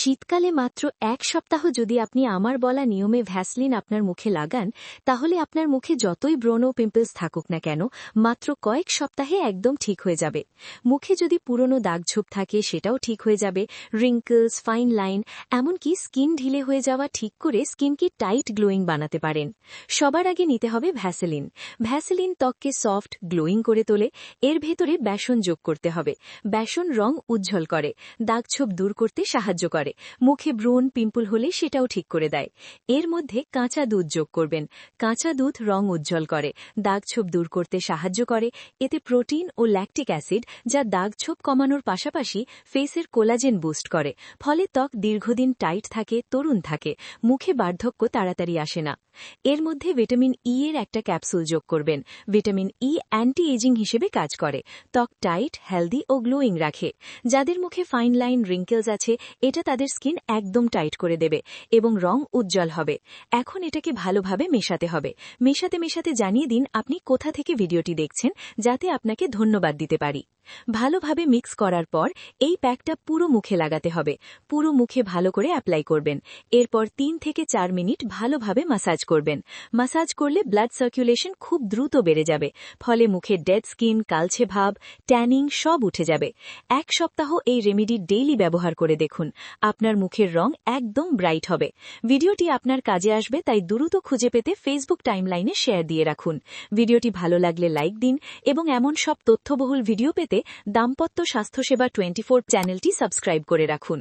শীতকালে মাত্র ১ সপ্তাহ যদি আপনি আমার বলা নিয়মে ভ্যাসলিন আপনার মুখে লাগান, তাহলে আপনার মুখে যতই ব্রণ ও পিম্পলস থাকুক না কেন, মাত্র কয়েক সপ্তাহে একদম ঠিক হয়ে যাবে। মুখে যদি পুরনো দাগছোপ থাকে সেটাও ঠিক হয়ে যাবে, রিঙ্কলস, ফাইন লাইন, এমনকি স্কিন ঢিলে হয়ে যাওয়া ঠিক করে স্কিনকে টাইট গ্লোয়িং বানাতে পারেন। সবার আগে নিতে হবে ভ্যাসলিন। ভ্যাসলিন ত্বককে সফট, গ্লোয়িং করে তোলে। এর ভেতরে বেসন যোগ করতে হবে। বেসন রং উজ্জ্বল করে, দাগছোপ দূর করতে সাহায্য করে, মুখে ব্রণ, পিম্পল হলে সেটাও ঠিক করে দেয়। এর মধ্যে কাঁচা দুধ যোগ করবেন। কাঁচা দুধ রং উজ্জ্বল করে, দাগছোপ দূর করতে সাহায্য করে। এতে প্রোটিন ও ল্যাকটিক অ্যাসিড, যা দাগছোপ কমানোর পাশাপাশি ফেসের কোলাজেন বুস্ট করে, ফলে ত্বক দীর্ঘদিন টাইট থাকে, তরুণ থাকে, মুখে বার্ধক্য তাড়াতাড়ি আসে না। এর মধ্যে ভিটামিন ই এর একটা ক্যাপসুল যোগ করবেন। ভিটামিন ই অ্যান্টি এজিং হিসেবে কাজ করে, ত্বক টাইট, হেলদি ও গ্লোয়িং রাখে। যাদের মুখে ফাইন লাইন, রিঙ্কেলস আছে, এটা তাদের স্কিন একদম টাইট করে দেবে এবং রং উজ্জ্বল হবে। এখন এটাকে ভালোভাবে মেশাতে হবে। মেশাতে মেশাতে জানিয়ে দিন আপনি কোথা থেকে ভিডিওটি দেখছেন, যাতে আপনাকে ধন্যবাদ দিতে পারি। ভালোভাবে মিক্স করার পর এই প্যাকটা পুরো মুখে লাগাতে হবে। পুরো মুখে ভালো করে অ্যাপ্লাই করবেন। এরপর ৩ থেকে ৪ মিনিট ভালোভাবে মাসাজ করবেন। মাসাজ করলে ব্লাড সার্কুলেশন খুব দ্রুত বেড়ে যাবে, ফলে মুখে ডেড স্কিন, কালচে ভাব, ট্যানিং সব উঠে যাবে। ১ সপ্তাহ এই রেমেডি ডেইলি ব্যবহার করে দেখুন, আপনার মুখের রং একদম ব্রাইট হবে। ভিডিওটি আপনার কাজে আসবে, তাই দ্রুত খুঁজে পেতে ফেসবুক টাইমলাইনে শেয়ার দিয়ে রাখুন। ভিডিওটি ভালো লাগলে লাইক দিন এবং এমন সব তথ্যবহুল ভিডিও পেতে দাম্পত্য স্বাস্থ্যসেবা 24 চ্যানেলটি সাবস্ক্রাইব করে রাখুন।